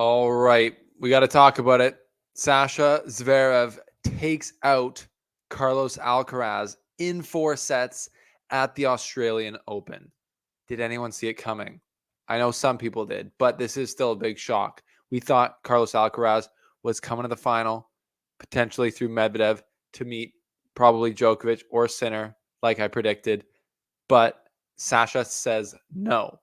All right, we got to talk about it. Sascha Zverev takes out Carlos Alcaraz in 4 sets at the Australian Open. Did anyone see it coming? I know some people did, but this is still a big shock. We thought Carlos Alcaraz was coming to the final, potentially through Medvedev to meet probably Djokovic or Sinner, like I predicted. But Sascha says no.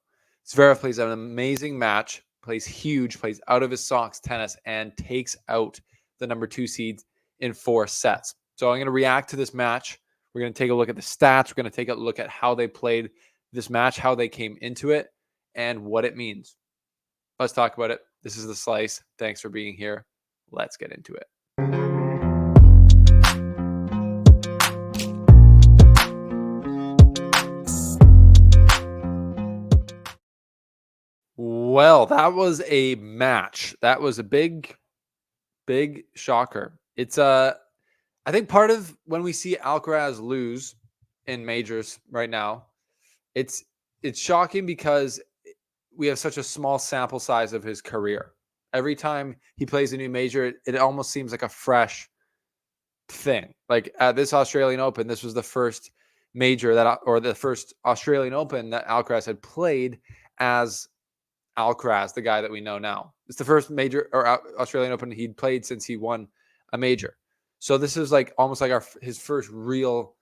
Zverev plays an amazing match, plays huge, plays out of his socks tennis, and takes out the number 2 seed in 4 sets. So I'm going to react to this match. We're going to take a look at the stats. We're going to take a look at how they played this match, how they came into it, and what it means. Let's talk about it. This is The Slice. Thanks for being here. Let's get into it. Well, that was a match. That was a big shocker. I think part of when we see Alcaraz lose in majors right now, it's shocking because we have such a small sample size of his career. Every time he plays a new major, it almost seems like a fresh thing. Like at this Australian Open, this was the first major or the first Australian Open that Alcaraz had played as Alcaraz, the guy that we know now. It's the first major or Australian Open he'd played since he won a major. So this is like almost like his first real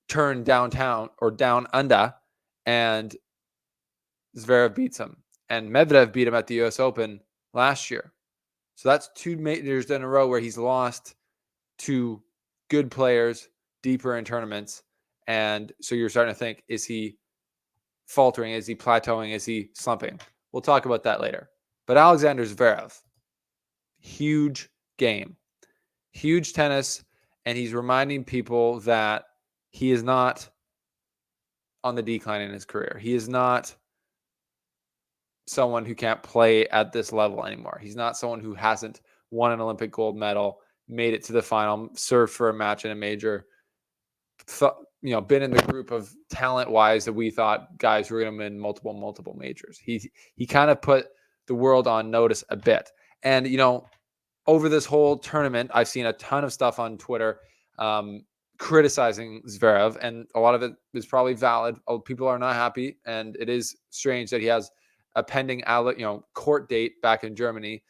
turn downtown or down under, and Zverev beats him. And Medvedev beat him at the US Open last year. So that's 2 majors in a row where he's lost to good players deeper in tournaments. And so you're starting to think, is he faltering? Is he plateauing? Is he slumping? We'll talk about that later. But Alexander Zverev, huge game, huge tennis, and he's reminding people that he is not on the decline in his career. He is not someone who can't play at this level anymore. He's not someone who hasn't won an Olympic gold medal, made it to the final, served for a match in a major, been in the group of talent-wise that we thought guys were going to win multiple majors. He kind of put the world on notice a bit. And, over this whole tournament, I've seen a ton of stuff on Twitter criticizing Zverev, and a lot of it is probably valid. People are not happy, and it is strange that he has a pending court date back in Germany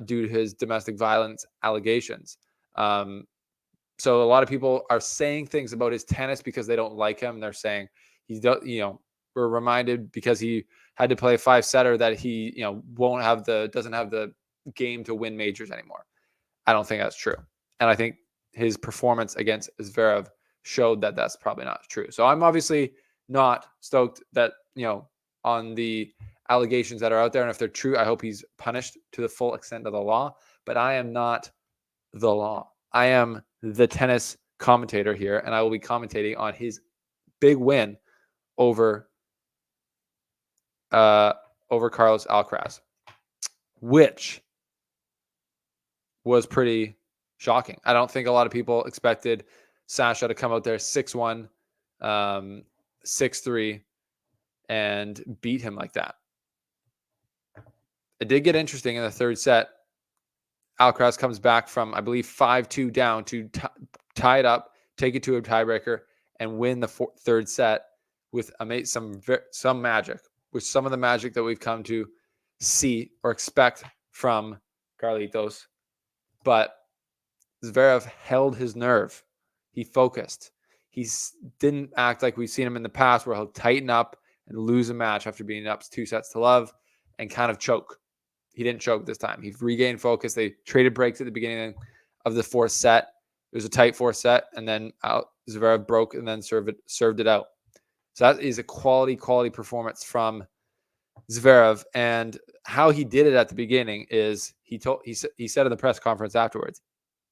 due to his domestic violence allegations. So a lot of people are saying things about his tennis because they don't like him. They're saying we're reminded because he had to play a 5-setter that he, doesn't have the game to win majors anymore. I don't think that's true. And I think his performance against Zverev showed that that's probably not true. So I'm obviously not stoked that, on the allegations that are out there. And if they're true, I hope he's punished to the full extent of the law. But I am not the law. I am the tennis commentator here, and I will be commentating on his big win over Carlos Alcaraz, which was pretty shocking. I don't think a lot of people expected Sascha to come out there 6-1, 6-3, and beat him like that. It did get interesting in the third set. Alcaraz comes back from, I believe, 5-2 down to tie it up, take it to a tiebreaker, and win the third set with some magic, with some of the magic that we've come to see or expect from Carlitos. But Zverev held his nerve. He focused. He didn't act like we've seen him in the past where he'll tighten up and lose a match after being up 2-0 and kind of choke. He didn't choke this time. He regained focus. They traded breaks at the beginning of the 4th set. It was a tight 4th set, and then Zverev broke and then served it out. So that is a quality performance from Zverev. And how he did it at the beginning is he said in the press conference afterwards,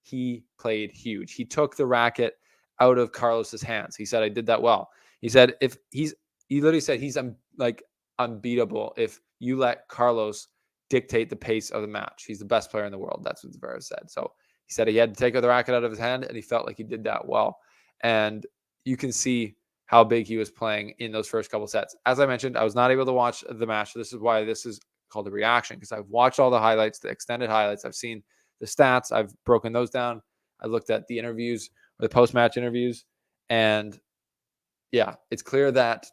he played huge. He took the racket out of Carlos's hands. He said, I did that well. He said, he literally said he's unbeatable if you let Carlos dictate the pace of the match. He's the best player in the world. That's what Zverev said. So he said he had to take the racket out of his hand, and he felt like he did that well. And you can see how big he was playing in those first couple sets. As I mentioned, I was not able to watch the match. This is why this is called a reaction, because I've watched all the highlights, the extended highlights. I've seen the stats. I've broken those down. I looked at the interviews, or the post-match interviews, and yeah, it's clear that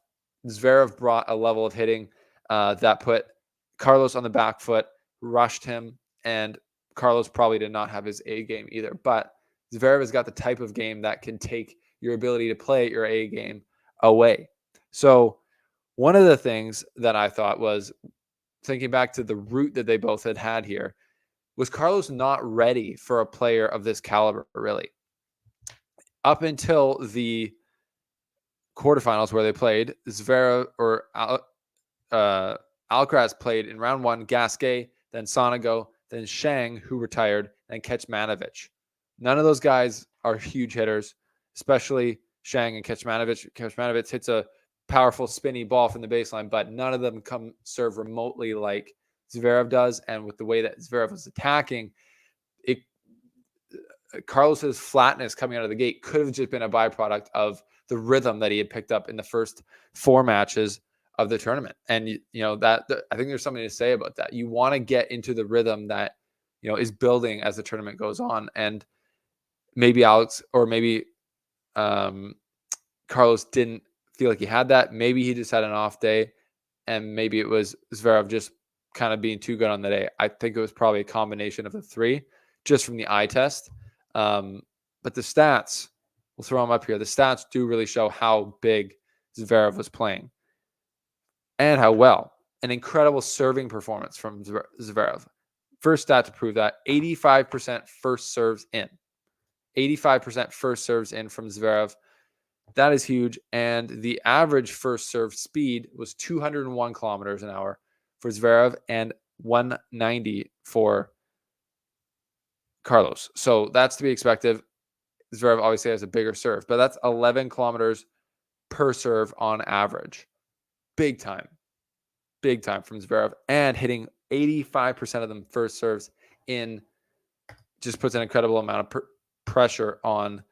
Zverev brought a level of hitting that put Carlos on the back foot, rushed him, and Carlos probably did not have his A game either. But Zverev has got the type of game that can take your ability to play your A game away. So one of the things that I thought was, thinking back to the route that they both had here, was Carlos not ready for a player of this caliber, really. Up until the quarterfinals where they played, Zverev or Alcaraz played in round one, Gasquet, then Sonego, then Shang, who retired, and Kecmanovic. None of those guys are huge hitters, especially Shang and Kecmanovic. Kecmanovic hits a powerful spinny ball from the baseline, but none of them come serve remotely like Zverev does. And with the way that Zverev was attacking, it Carlos's flatness coming out of the gate could have just been a byproduct of the rhythm that he had picked up in the first 4 matches of the tournament. And that I think there's something to say about that. You want to get into the rhythm that is building as the tournament goes on. And maybe Alex, or maybe Carlos didn't feel like he had that. Maybe he just had an off day, and maybe it was Zverev just kind of being too good on the day. I think it was probably a combination of the three, just from the eye test. But the stats, we'll throw them up here. The stats do really show how big Zverev was playing and how well. An incredible serving performance from Zverev. First stat to prove that: 85% first serves in. 85% first serves in from Zverev. That is huge. And the average first serve speed was 201 kilometers an hour for Zverev and 190 for Carlos. So that's to be expected. Zverev obviously has a bigger serve, but that's 11 kilometers per serve on average. Big time from Zverev, and hitting 85% of them first serves in just puts an incredible amount of pressure on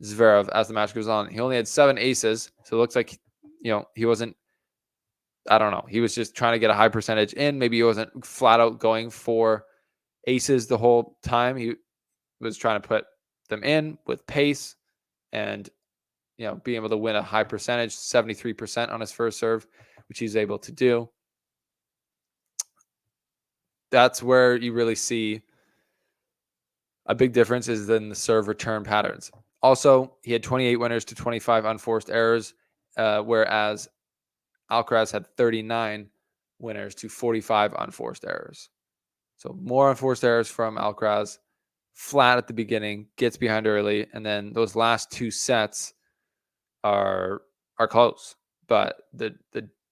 Zverev as the match goes on. He only had 7 aces, so it looks like he wasn't, I don't know, he was just trying to get a high percentage in. Maybe he wasn't flat out going for aces the whole time. He was trying to put them in with pace and being able to win a high percentage, 73% on his first serve, which he's able to do. That's where you really see a big difference, is in the serve return patterns. Also, he had 28 winners to 25 unforced errors, whereas Alcaraz had 39 winners to 45 unforced errors. So more unforced errors from Alcaraz, flat at the beginning, gets behind early, and then those last 2 sets are close. But the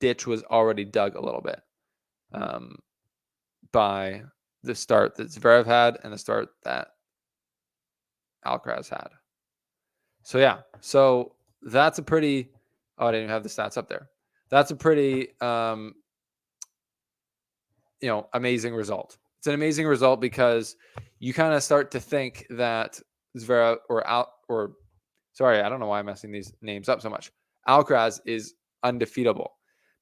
ditch was already dug a little bit by the start that Zverev had and the start that Alcaraz had. So yeah, so that's a pretty, I didn't even have the stats up there. That's a pretty amazing result. It's an amazing result because you kind of start to think that Zverev I don't know why I'm messing these names up so much. Alcaraz is undefeatable.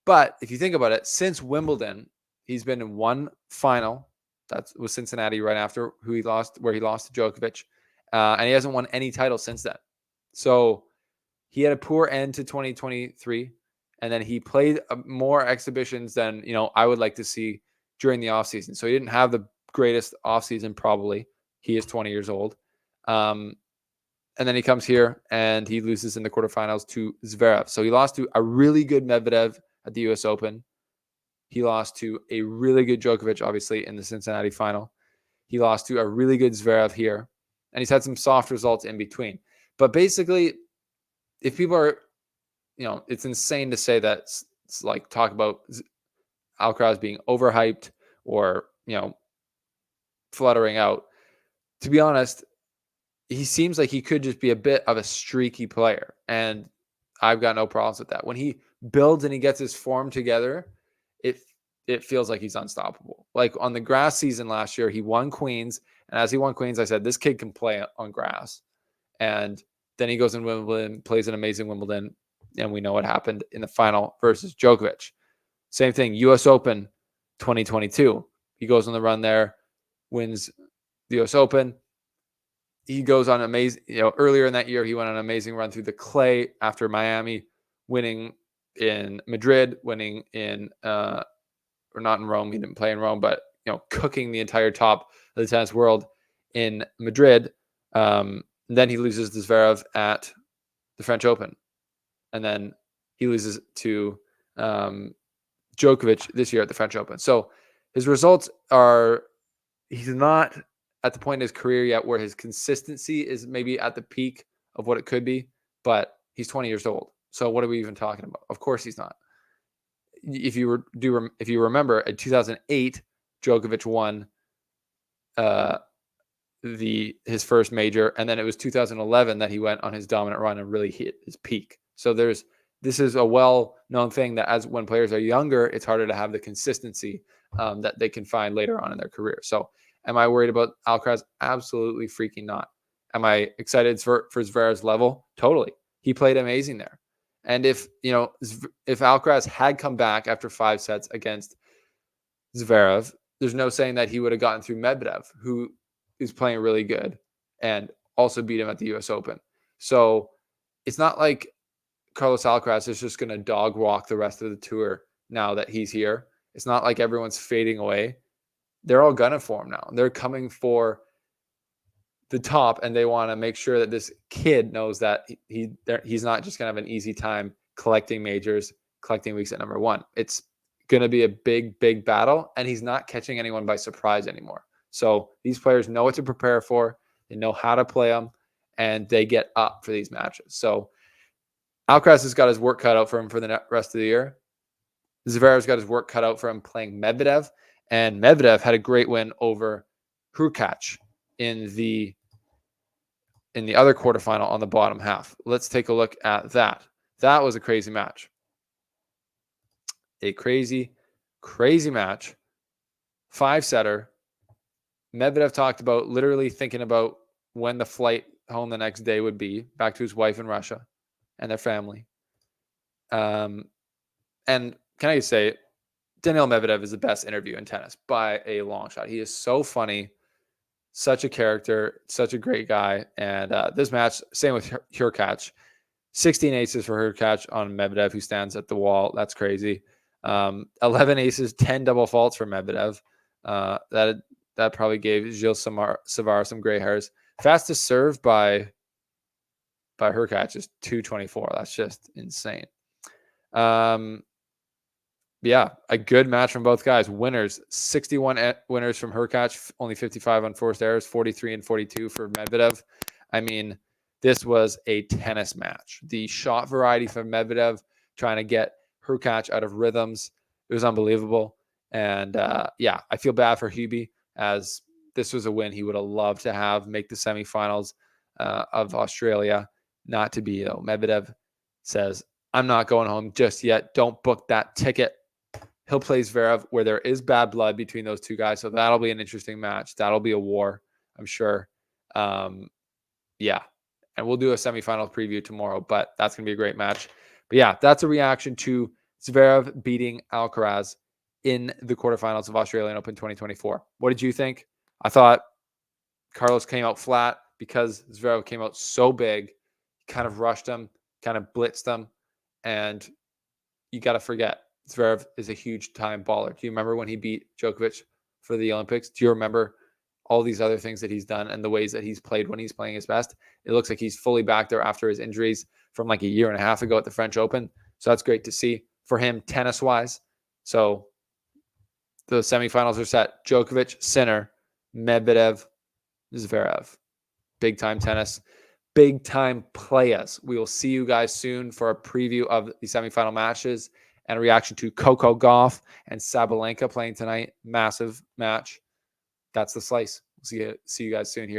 But if you think about it, since Wimbledon, he's been in one final. That was Cincinnati, right after where he lost to Djokovic. And he hasn't won any title since then. So he had a poor end to 2023. And then he played more exhibitions than, I would like to see during the offseason. So he didn't have the greatest offseason, probably. He is 20 years old. And then he comes here and he loses in the quarterfinals to Zverev. So he lost to a really good Medvedev at the US Open. He lost to a really good Djokovic, obviously, in the Cincinnati final. He lost to a really good Zverev here. And he's had some soft results in between. But basically, if people are, it's insane to say that, it's like talk about Alcaraz being overhyped or, fluttering out. To be honest, he seems like he could just be a bit of a streaky player. And I've got no problems with that. When he builds and he gets his form together, it feels like he's unstoppable. Like on the grass season last year, he won Queens. And as he won Queens, I said, this kid can play on grass. And then he goes in Wimbledon, plays an amazing Wimbledon. And we know what happened in the final versus Djokovic. Same thing, US Open, 2022. He goes on the run there, wins the US Open. He goes on amazing, earlier in that year, he went on an amazing run through the clay after Miami, winning in Madrid, winning in, or not in Rome. He didn't play in Rome, but, cooking the entire top of the tennis world in Madrid. Then he loses to Zverev at the French Open. And then he loses to Djokovic this year at the French Open. So his results are, he's not at the point in his career yet where his consistency is maybe at the peak of what it could be, but he's 20 years old. So what are we even talking about? Of course he's not. If you remember, in 2008, Djokovic won his first major, and then it was 2011 that he went on his dominant run and really hit his peak. So this is a well-known thing that when players are younger, it's harder to have the consistency that they can find later on in their career. So am I worried about Alcaraz? Absolutely freaking not. Am I excited for Zverev's level? Totally. He played amazing there. And if Alcaraz had come back after 5 sets against Zverev, there's no saying that he would have gotten through Medvedev, who is playing really good and also beat him at the US Open. So it's not like Carlos Alcaraz is just going to dog walk the rest of the tour now that he's here. It's not like everyone's fading away. They're all gunning for him now. They're coming for the top, and they want to make sure that this kid knows that he's not just going to have an easy time collecting majors, collecting weeks at number 1. It's going to be a big, big battle, and he's not catching anyone by surprise anymore. So these players know what to prepare for. They know how to play them, and they get up for these matches. So Alcaraz has got his work cut out for him for the rest of the year. Zverev's got his work cut out for him playing Medvedev, and Medvedev had a great win over Hurkacz in the other quarterfinal on the bottom half. Let's take a look at that. That was a crazy match. A crazy, crazy match. 5-setter. Medvedev talked about literally thinking about when the flight home the next day would be, back to his wife in Russia and their family. And can I just say, Daniil Medvedev is the best interview in tennis by a long shot. He is so funny, such a character, such a great guy. And this match, same with Hurkacz. 16 aces for Hurkacz on Medvedev, who stands at the wall. That's crazy. 11 aces, 10 double faults for Medvedev. That probably gave Gilles Savard some gray hairs. Fastest serve by Hurkacz is 224. That's just insane. Yeah, a good match from both guys. Winners, 61 winners from Hurkacz, only 55 unforced errors, 43 and 42 for Medvedev. I mean, this was a tennis match. The shot variety from Medvedev, trying to get Hurkacz out of rhythms, it was unbelievable. And yeah, I feel bad for Hubie, as this was a win he would have loved to have, make the semifinals of Australia. Not to be, though. Medvedev says, I'm not going home just yet. Don't book that ticket. He'll play Zverev, where there is bad blood between those two guys. So that'll be an interesting match. That'll be a war, I'm sure. Yeah. And we'll do a semifinal preview tomorrow, but that's going to be a great match. But yeah, that's a reaction to Zverev beating Alcaraz in the quarterfinals of Australian Open 2024. What did you think? I thought Carlos came out flat because Zverev came out so big. He kind of rushed him, kind of blitzed him. And you got to forget, Zverev is a huge time baller. Do you remember when he beat Djokovic for the Olympics? Do you remember all these other things that he's done and the ways that he's played when he's playing his best? It looks like he's fully back there after his injuries from like a year and a half ago at the French Open. So that's great to see for him tennis-wise. So the semifinals are set. Djokovic, Sinner, Medvedev, Zverev. Big-time tennis. Big-time players. We will see you guys soon for a preview of the semifinal matches and a reaction to Coco Gauff and Sabalenka playing tonight. Massive match. That's the slice. See you guys soon here.